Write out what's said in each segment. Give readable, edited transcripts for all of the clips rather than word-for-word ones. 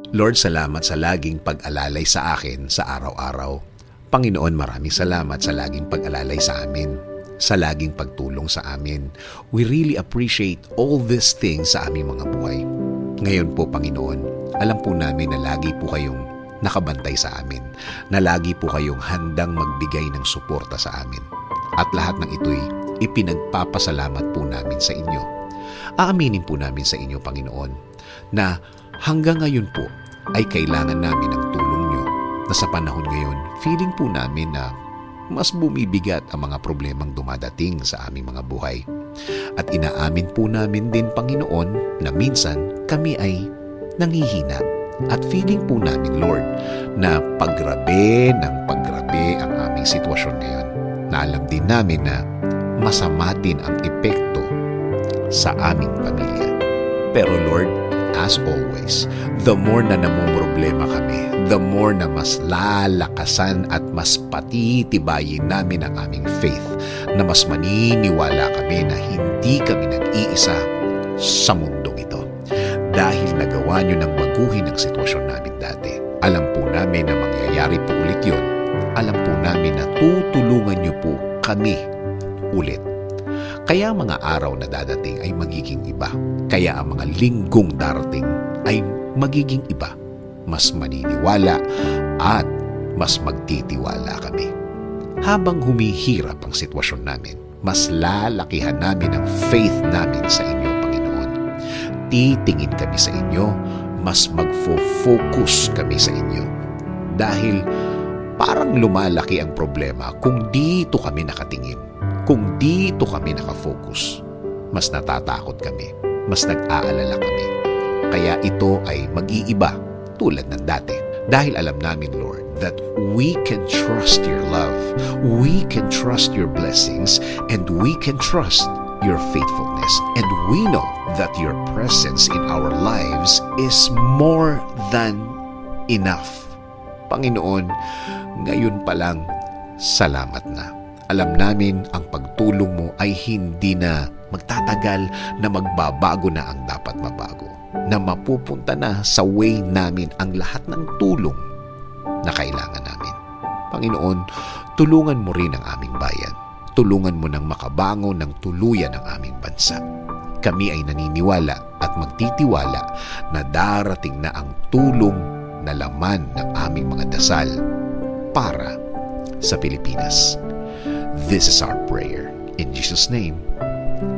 Lord, salamat sa laging pag-alalay sa akin sa araw-araw. Panginoon, maraming salamat sa laging pag-alalay sa amin, sa laging pagtulong sa amin. We really appreciate all these things sa aming mga buhay. Ngayon po, Panginoon, alam po namin na lagi po kayong nakabantay sa amin, na lagi po kayong handang magbigay ng suporta sa amin. At lahat ng ito'y ipinagpapasalamat po namin sa inyo. Aaminin po namin sa inyo, Panginoon, na hanggang ngayon po ay kailangan namin ng tulong nyo, na sa panahon ngayon, feeling po namin na mas bumibigat ang mga problemang dumadating sa aming mga buhay. At inaamin po namin din, Panginoon, na minsan kami ay nanghihina. At feeling po namin, Lord, na paggrabe ng paggrabe ang aming sitwasyon ngayon. Na alam din namin na masama din ang epekto sa aming pamilya. Pero Lord, as always, the more na namumroblema kami, the more na mas lalakasan at mas patitibayin namin ang aming faith, na mas maniniwala kami na hindi kami nag-iisa sa mundong ito. Dahil nagawa nyo ng baguhin ang sitwasyon namin dati. Alam po namin na mangyayari po ulit yun. Alam po namin na tutulungan nyo po kami ulit. Kaya ang mga araw na dadating ay magiging iba. Kaya ang mga linggong darating ay magiging iba. Mas maniniwala at mas magtitiwala kami. Habang humihirap ang sitwasyon namin, mas lalakihan namin ang faith namin sa inyo, Panginoon. Titingin kami sa inyo, mas magfo-focus kami sa inyo. Dahil parang lumalaki ang problema kung dito kami nakatingin. Kung dito kami nakafocus, mas natatakot kami, mas nag-aalala kami. Kaya ito ay mag-iiba tulad ng dati. Dahil alam namin, Lord, that we can trust your love, we can trust your blessings, and we can trust your faithfulness. And we know that your presence in our lives is more than enough. Panginoon, ngayon pa lang, salamat na. Alam namin ang pagtulong mo ay hindi na magtatagal, na magbabago na ang dapat mabago, na mapupunta na sa way namin ang lahat ng tulong na kailangan namin. Panginoon, tulungan mo rin ang aming bayan. Tulungan mo nang makabangon ng tuluyan ang aming bansa. Kami ay naniniwala at magtitiwala na darating na ang tulong na laman ng aming mga dasal para sa Pilipinas. This is our prayer. In Jesus' name,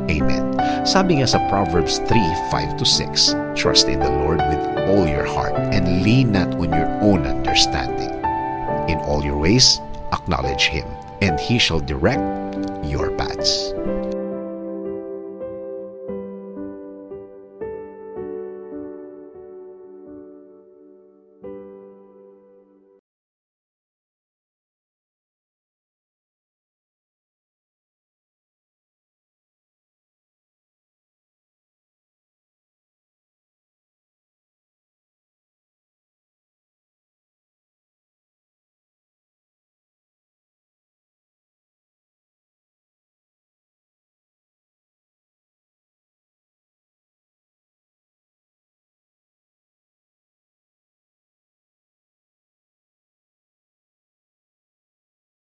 Amen. Sabi nga sa Proverbs 3:5-6, trust in the Lord with all your heart and lean not on your own understanding. In all your ways, acknowledge Him, and He shall direct your paths.